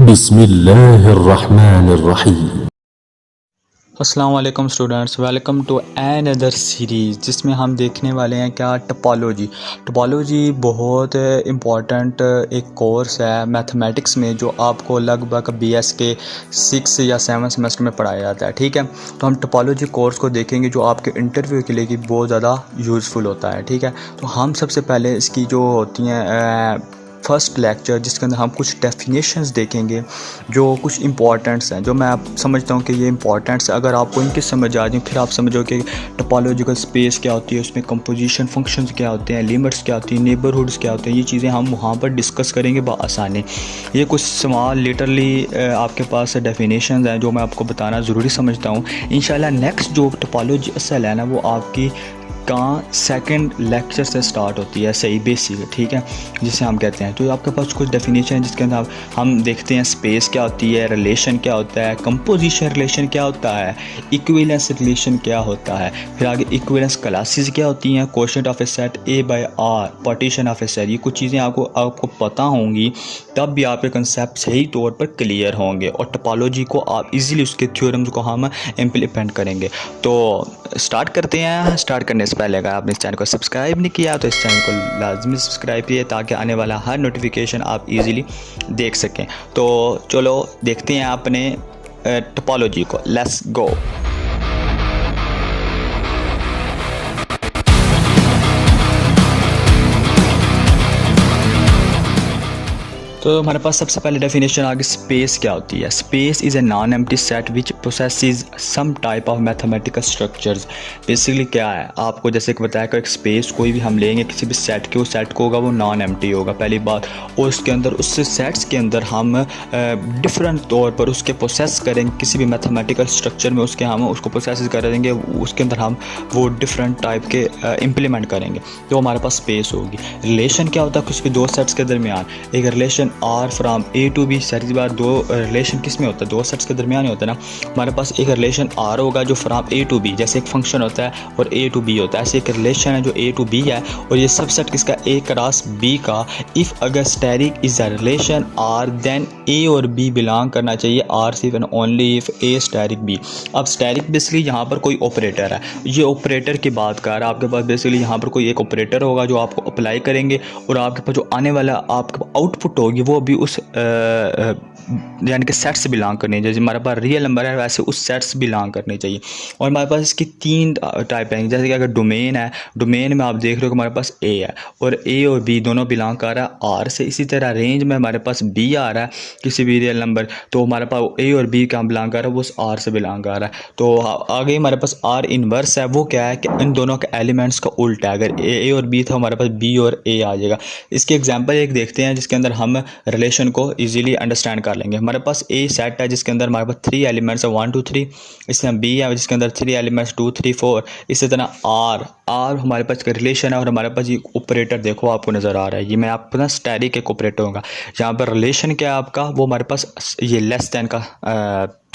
बिस्मिल्लाहिर्रहमानिर्रहीम। अस्सलाम वालेकुम students, welcome to an other series जिसमें हम देखने वाले हैं क्या टोपोलॉजी। टोपोलॉजी बहुत इम्पॉर्टेंट एक कोर्स है मैथमेटिक्स में जो आपको लगभग बीएस के 6 या 7 सेमेस्टर में पढ़ाया जाता है। ठीक है, तो हम टोपोलॉजी कोर्स को देखेंगे जो आपके इंटरव्यू के लिए कि बहुत ज़्यादा यूज़फुल होता है। ठीक है, तो हम सबसे पहले इसकी जो होती हैं फर्स्ट लेक्चर जिसके अंदर हम कुछ डेफिनेशंस देखेंगे जो कुछ इंपॉर्टेंट्स हैं, जो मैं आप समझता हूँ कि ये इंपॉर्टेंट्स अगर आपको इनकी समझ आ जाए फिर आप समझोगे कि टोपोलॉजिकल स्पेस क्या होती है, उसमें कंपोजिशन फंक्शंस क्या होते हैं, लिमिट्स क्या होती हैं, नेबरहुड्स क्या होते हैं। ये चीज़ें हम वहाँ पर डिस्कस करेंगे बआसानी। ये कुछ सवाल लिटरली आपके पास डेफिनेशंस हैं जो मैं आपको बताना ज़रूरी समझता हूँ। इंशाल्लाह नेक्स्ट जो टोपोलॉजी असल है ना वो आपकी कहाँ सेकंड लेक्चर से स्टार्ट होती है, सही बेसिक। ठीक है, जिसे हम कहते हैं। तो आपके पास कुछ डेफिनेशन है जिसके अंदर हम देखते हैं स्पेस क्या होती है, रिलेशन क्या होता है, कंपोजिशन रिलेशन क्या होता है, इक्विवेलेंस रिलेशन क्या होता है, फिर आगे इक्विवेलेंस क्लासेस क्या होती हैं, quotient of a set A by R, partition of a set. ये कुछ चीज़ें आपको पता होंगी तब भी आपके कंसेप्ट सही तौर पर क्लियर होंगे और टोपोलॉजी को आप इजीली उसके थ्योरम्स को हम इम्प्लीमेंट करेंगे। तो स्टार्ट करते हैं। स्टार्ट करने से पहले अगर आपने इस चैनल को सब्सक्राइब नहीं किया तो इस चैनल को लाजमी सब्सक्राइब कीजिए ताकि आने वाला हर नोटिफिकेशन आप इजीली देख सकें। तो चलो देखते हैं अपने टोपोलॉजी को। Let's go. तो हमारे पास सबसे पहले डेफिनेशन आ गई स्पेस क्या होती है। Space is a non empty set which processes some type of mathematical structures. Basically क्या है आपको जैसे कि बताया कि एक स्पेस कोई भी हम लेंगे किसी भी सेट के, वो सेट को होगा वो नॉन एम्प्टी होगा पहली बात, और उसके अंदर उस सेट्स के अंदर हम डिफरेंट तौर पर उसके प्रोसेस करेंगे किसी भी मैथमेटिकल स्ट्रक्चर में, उसके हम उसको प्रोसेस करेंगे, उसके अंदर हम वो डिफरेंट टाइप के इम्प्लीमेंट करेंगे तो हमारे पास स्पेस होगी। रिलेशन क्या होता है कुछ भी दो सेट्स के दरमियान, एक relation R from A to B. सारी बार दो रिलेशन किस में होता है, दो सेट्स के दरमियान ही होता है ना। हमारे पास एक रिलेशन आर होगा जो फ्राम ए टू बी, जैसे एक फंक्शन होता है और ए टू बी होता है, ऐसे एक रिलेशन है जो ए टू बी है और ये सब सेट किसका, ए क्रॉस बी का। इफ़ अगर static is a relation R then A और बी बिलोंग करना चाहिए आर सिर्फ and only if A static B. अब स्टैटिक बेसिकली यहाँ पर कोई ऑपरेटर है, ये ऑपरेटर की बात कर रहा है। आपके पास बेसिकली यहाँ पर कोई एक ऑपरेटर होगा जो आपको अप्लाई करेंगे और आपके पास जो आने वाला आपके आउटपुट होगी वो भी उस यानी कि सेट से बिलोंग करनी चाहिए। हमारे पास रियल नंबर है वैसे उस सेट से बिलोंग करनी चाहिए। और हमारे पास इसकी तीन टाइप हैं, जैसे कि अगर डोमेन है, डोमेन में आप देख रहे हो कि हमारे पास ए है और ए और बी दोनों बिलोंग कर रहा है आर से। इसी तरह रेंज में हमारे पास बी आ रहा है किसी भी रियल नंबर, तो हमारे पास ए और बी कहाँ बिलोंग कर रहा है, वो उस आर से बिलोंग कर रहा है। तो आगे हमारे पास आर इनवर्स है, वो क्या है कि इन दोनों के एलिमेंट्स का उल्टा है। अगर ए और बी था हमारे पास बी और ए आ जाएगा। इसके एग्जाम्पल एक देखते हैं जिसके अंदर हम रिलेशन को इजीली अंडरस्टैंड कर लेंगे। हमारे पास ए सेट है जिसके अंदर हमारे पास 3 एलिमेंट्स है 1 2 3। इस तरह बी है जिसके अंदर 3 एलिमेंट्स 2 3 4। इसी तरह आर हमारे पास का रिलेशन है और हमारे पास ये ऑपरेटर देखो आपको नज़र आ रहा है, ये मैं आपको ना स्टैटिक एक ऑपरेटर होगा। यहाँ पर रिलेशन क्या है आपका, वो हमारे पास ये लेस देन का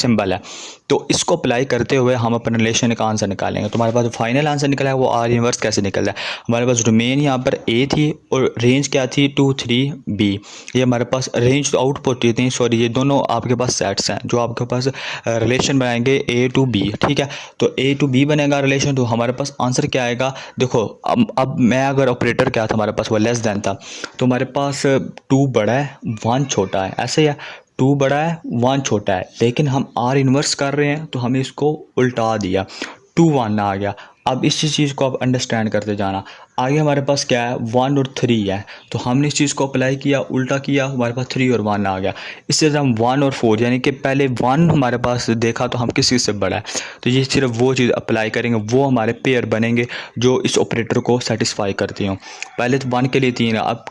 सिंबल है। तो इसको अप्लाई करते हुए हम अपने रिलेशन का आंसर निकालेंगे। तो हमारे पास जो फाइनल आंसर निकला है वो आर इनवर्स कैसे निकल रहा है। हमारे पास डोमेन यहाँ पर ए थी और रेंज क्या थी 2 3 बी। ये हमारे पास रेंज तो आउटपुट थी, सॉरी ये दोनों आपके पास सेट्स हैं जो आपके पास रिलेशन बनाएंगे ए टू बी। ठीक है, तो ए टू बी बनेगा रिलेशन, तो हमारे पास आंसर क्या आएगा। देखो अब मैं अगर ऑपरेटर क्या था हमारे पास वो लेस देन था, तो हमारे पास 2 बड़ा है 1 छोटा है, ऐसे ही है 2 बड़ा है 1 छोटा है। लेकिन हम आर इन्वर्स कर रहे हैं तो हमने इसको उल्टा दिया, 2 1 आ गया। अब इस चीज़ को आप अंडरस्टैंड करते जाना। आगे हमारे पास क्या है 1 और 3 है, तो हमने इस चीज़ को अप्लाई किया, उल्टा किया, हमारे पास 3 और 1 आ गया। इससे हम 1 और 4 यानी कि पहले 1 हमारे पास देखा तो हम किस चीज़ से बड़ा है, तो ये सिर्फ वो चीज़ अप्लाई करेंगे, वो हमारे पेयर बनेंगे जो इस ऑपरेटर को सेटिस्फाई करती हों। पहले तो 1 के लिए 3 है, अब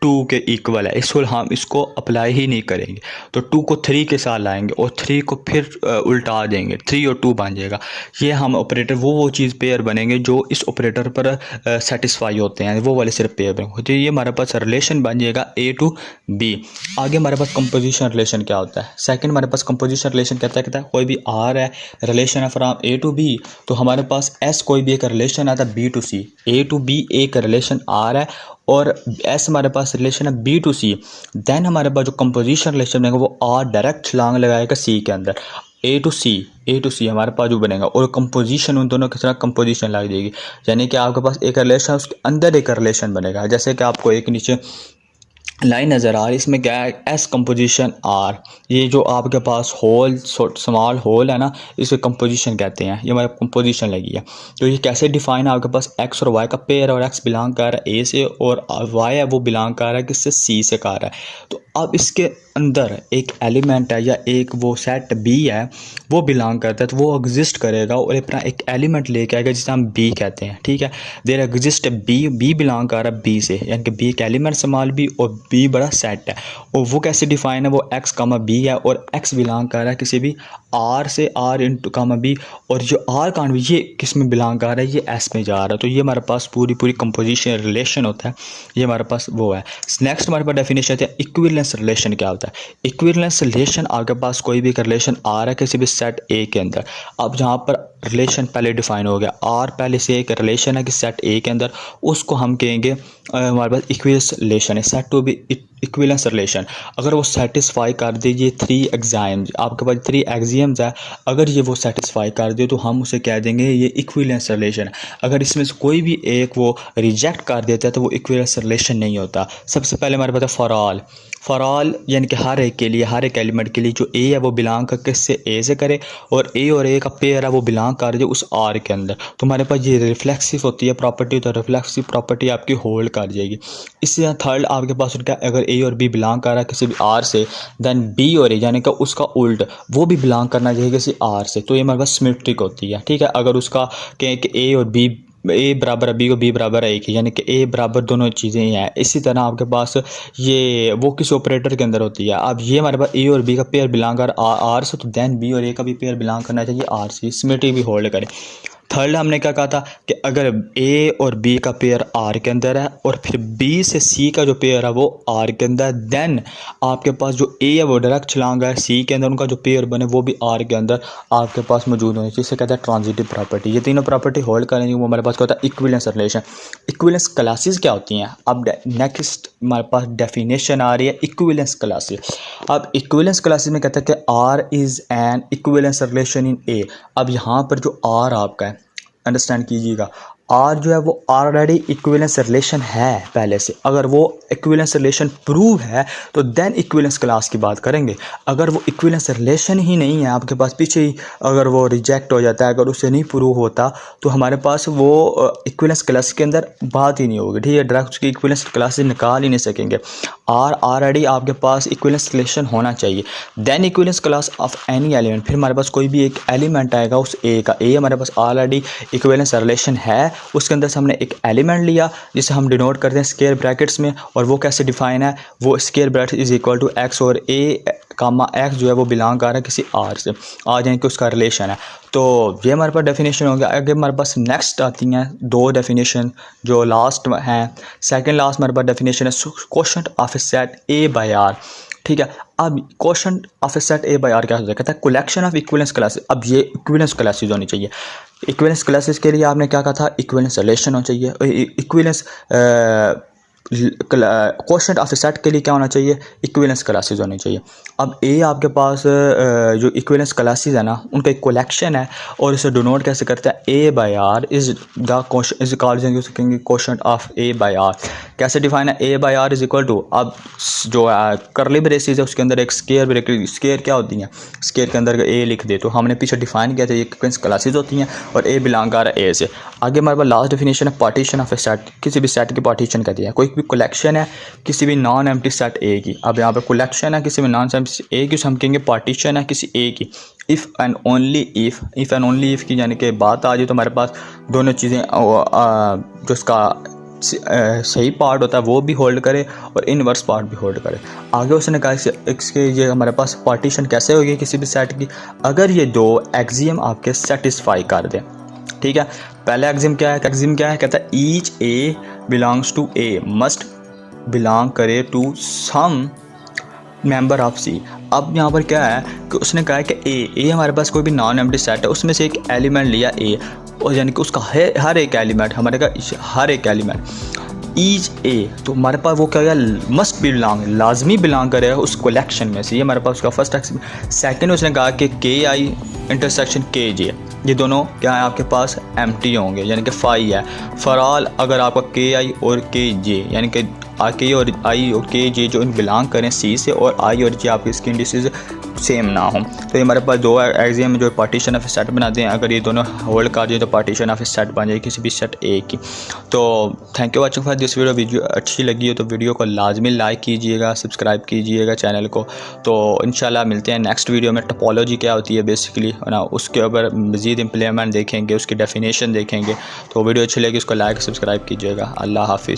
2 के इक्वल है, इसको हम इसको अप्लाई ही नहीं करेंगे, तो 2 को 3 के साथ लाएंगे और 3 को फिर उल्टा देंगे, 3 और 2 बन जाएगा। ये हम ऑपरेटर वो चीज़ पेयर बनेंगे जो इस ऑपरेटर पर सेटिस्फाई होते हैं, वो वाले सिर्फ पेयर बनेंगे। तो ये हमारे पास रिलेशन बन जाएगा ए टू बी। आगे हमारे पास कंपोजिशन रिलेशन क्या होता है। सेकंड हमारे पास कंपोजिशन रिलेशन कहता है कोई भी आर है, रिलेशन है फ्रॉम ए टू बी, तो हमारे पास एस कोई भी एक रिलेशन आता है B to C. A to B एक रिलेशन आर है और एस हमारे पास रिलेशन है बी टू सी, देन हमारे पास जो कंपोजिशन रिलेशन बनेगा वो आर डायरेक्ट छलांग लगाएगा सी के अंदर, ए टू सी हमारे पास जो बनेगा, और कंपोजिशन उन दोनों के साथ कंपोजिशन लग जाएगी, यानी कि आपके पास एक रिलेशन उसके अंदर एक रिलेशन बनेगा। जैसे कि आपको एक नीचे लाइन नज़र आ रही है, इसमें क्या है, एस कंपोजिशन आर, ये जो आपके पास होल स्मॉल होल है ना, इसे कंपोजिशन कहते हैं, ये हमारे कंपोजिशन लगी है। तो ये कैसे डिफाइन है, आपके पास एक्स और वाई का पेयर, और एक्स बिलोंग कर रहा है ए से, और वाई है वो बिलोंग कर रहा है किससे, सी से कर रहा है। तो अब इसके अंदर एक एलिमेंट है या एक वो सेट बी है वो बिलोंग करता है, तो वो एग्जिस्ट करेगा और अपना एक एलिमेंट लेके आएगा जिसे हम बी कहते हैं, ठीक है। देयर एग्जिस्ट बी बिलोंग कर रहा है बी से, यानी कि बी एक एलिमेंट स्मॉल बी और बी बड़ा सेट है। और वो कैसे डिफाइन है, वो एक्स कामा बी है और एक्स बिलोंग कर रहा है किसी भी आर से, आर इंटू कामा बी, और जो आर कान भी ये किस में बिलोंग कर रहा है, ये एस में जा रहा है। तो ये हमारे पास पूरी कंपोजिशन रिलेशन होता है, ये हमारे पास वो है। नेक्स्ट हमारे पास डेफिनेशन है इक्विवेलेंस रिलेशन। क्या होता है इक्विवेलेंस रिलेशन, आपके पास कोई भी रिलेशन आ रहा है किसी भी सेट ए के अंदर। अब जहाँ पर रिलेशन पहले डिफाइन हो गया, आर पहले से एक रिलेशन है कि सेट ए के अंदर, उसको हम कहेंगे हमारे पास इक्विवेलेंस रिलेशन है, said to be equivalence relation. अगर वो सेटिस्फाई कर दे ये 3 एग्जाम्स, आपके पास 3 एक्सियम्स है, अगर ये वो सेटिस्फाई कर दे तो हम उसे कह देंगे ये इक्विवेलेंस रिलेशन है। अगर इसमें से कोई भी एक वो रिजेक्ट कर देता है तो वो इक्विवेलेंस रिलेशन नहीं होता। सबसे पहले हमारे पास फॉर ऑल यानी कि हर एक के लिए, हर एक एलिमेंट के लिए जो ए है वो बिलोंग कर किससे, ए से करे, और ए का पेयर है वो बिलोंग कर दे उस आर के अंदर, तो हमारे पास ये रिफ्लेक्सिव होती है प्रॉपर्टी, तो रिफ्लेक्सिव प्रॉपर्टी आपकी होल्ड कर जाएगी। इससे थर्ड आपके पास क्या, अगर ए और बी बिलोंग कर रहा है किसी भी आर से, देन बी और ए यानी कि उसका उल्ट वो भी बिलोंग करना चाहिए किसी आर से, तो ये हमारे पास सिमेट्रिक होती है, ठीक है। अगर उसका कहें कि ए और बी, ए बराबर है बी को, बी बराबर है ए की, यानी कि ए बराबर दोनों चीज़ें ही हैं। इसी तरह आपके पास ये वो किस ऑपरेटर के अंदर होती है। अब ये हमारे पास ए और बी का पेयर बिलोंग कर आर से, तो देन बी और ए का भी पेयर बिलोंग करना चाहिए आर से, सिमेट्रिक भी होल्ड करे। थर्ड हमने क्या कहा था कि अगर ए और बी का पेयर आर के अंदर है और फिर बी से सी का जो पेयर है वो आर के अंदर है, देन आपके पास जो ए है वो डायरेक्ट छलांगा है सी के अंदर, उनका जो पेयर बने वो भी आर के अंदर आपके पास मौजूद होनी चाहिए। इसे कहते हैं ट्रांजिटिव प्रॉपर्टी। ये तीनों प्रॉपर्टी होल्ड करेंगे वो हमारे पास क्या होता है इक्विवेलेंस रिलेशन। इक्विवेलेंस क्लासेस क्या होती हैं, अब नेक्स्ट हमारे पास डेफिनेशन आ रही है इक्विवेलेंस क्लासेस। अब इक्विवेलेंस क्लासेस में कहते हैं कि R is an equivalence relation in A. अब यहाँ पर जो आर आपका है, अंडरस्टैंड कीजिएगा, आर जो है वो ऑलरेडी इक्विवेलेंस रिलेशन है पहले से। अगर वो इक्विवेलेंस रिलेशन प्रूव है तो देन इक्विवेलेंस क्लास की बात करेंगे। अगर वो इक्विवेलेंस रिलेशन ही नहीं है आपके पास, पीछे ही अगर वो रिजेक्ट हो जाता है, अगर उससे नहीं प्रूव होता, तो हमारे पास वो इक्विवेलेंस क्लास के अंदर बात ही नहीं होगी, ठीक है। डायरेक्ट उसकी इक्विवेलेंस क्लास से निकाल ही नहीं सकेंगे। आर ऑलरेडी आपके पास इक्विवेलेंस रिलेशन होना चाहिए, then equivalence class of any element. फिर हमारे पास कोई भी एक एलिमेंट आएगा उस ए का, ए हमारे पास ऑलरेडी इक्विवेलेंस रिलेशन है, उसके अंदर से हमने एक एलिमेंट लिया जिसे हम डिनोट करते हैं स्क्वायर ब्रैकेट्स में, और वो कैसे डिफाइन है, वो square bracket is equal to x, और ए कामा एक्स जो है वो बिलोंग कर रहा है किसी आर से, आर यानी कि उसका रिलेशन है। तो ये हमारे पास डेफिनेशन हो गया। आगे हमारे पास नेक्स्ट आती हैं 2 डेफिनेशन जो लास्ट हैं, सेकंड लास्ट हमारे पास डेफिनेशन है quotient of a set A by R, ठीक है। अब quotient of a set A by R क्या होता है, कहता है कलेक्शन ऑफ इक्विवेलेंस क्लासेस। अब ये इक्विवेलेंस क्लासेस होनी चाहिए। इक्विवेलेंस क्लासेस के लिए आपने क्या कहा था, इक्विवेलेंस रिलेशन होना चाहिए। Equivalence quotient of a set के लिए क्या होना चाहिए, इक्विवेलेंस क्लासेस होनी चाहिए। अब ए आपके पास जो इक्विवेलेंस क्लासेस है ना, उनका एक कलेक्शन है, और इसे डिनोट कैसे करते हैं, A by R is the quotient is called quotient of A by R. कैसे डिफाइन है, A by R is equal to, अब जो करली ब्रेसेस है उसके अंदर एक स्क्वायर ब्रैकेट, स्क्वायर क्या होती हैं, स्क्वायर के अंदर ए लिख दे, तो हमने पीछे डिफाइन किया था ये इक्विवेलेंस क्लासेस होती हैं, और ए बिलोंग कर रहा है ए से। आगे हमारे पास लास्ट डेफिनेशन है पार्टीशन ऑफ ए सेट। किसी भी सेट की पार्टीशन कहती है, कोई भी कलेक्शन है किसी भी नॉन एम्प्टी सेट ए की। अब यहाँ पे कलेक्शन है किसी भी नॉन एम्प्टी ए की, हम कहेंगे पार्टीशन है किसी ए की। इफ़ एंड ओनली इफ़ की यानी कि बात आ जाए तो हमारे पास दोनों चीज़ें जो उसका सही पार्ट होता है वो भी होल्ड करे और इनवर्स पार्ट भी होल्ड करे। आगे उसने कहा इसके ये हमारे पास पार्टीशन कैसे होगी किसी भी सेट की, अगर ये 2 एक्सियम आपके सेटिस्फाई कर दें, ठीक है। पहला एक्सियम क्या है, कहता है each a belongs to A must belong करे to some member of C. अब यहाँ पर क्या है कि उसने कहा है कि ए हमारे पास कोई भी नॉन एम्प्टी सेट है, उसमें से एक एलिमेंट लिया ए, और यानी कि उसका हर एक एलिमेंट, हमारे का हर एक एलिमेंट ईच ए, तो हमारे पास वो क्या गया मस्ट बिलोंग, लाजमी बिलोंग करेगा उस कलेक्शन में से। ये हमारे पास उसका फर्स्ट एक्शन। सेकेंड उसने कहा कि के आई इंटरसेक्शन के जे, ये दोनों क्या है आपके पास एम्प्टी होंगे, यानी कि फाई है। फॉर ऑल अगर आपका के आई और के जे यानी कि के और आई और के जे जो इन बिलोंग करें सी से, और आई और जे आपके इसके इंडिसेस सेम ना हो, तो ये हमारे पास दो एक्सियम जो पार्टीशन ऑफ सेट बनाते हैं। अगर ये दोनों होल्ड कर जाए तो पार्टीशन ऑफ सेट बन जाए किसी भी सेट ए की। तो thank you watching for this video अच्छी लगी हो तो वीडियो को लाजमी लाइक कीजिएगा, सब्सक्राइब कीजिएगा चैनल को। तो इंशाल्लाह मिलते हैं नेक्स्ट वीडियो में। टोपोलॉजी क्या होती है बेसिकली ना, उसके ऊपर मज़ीद इम्प्लीमेंट देखेंगे, उसकी डेफिनेशन देखेंगे। तो वीडियो अच्छी लगी उसको लाइक सब्सक्राइब कीजिएगा। अल्लाह हाफिज़।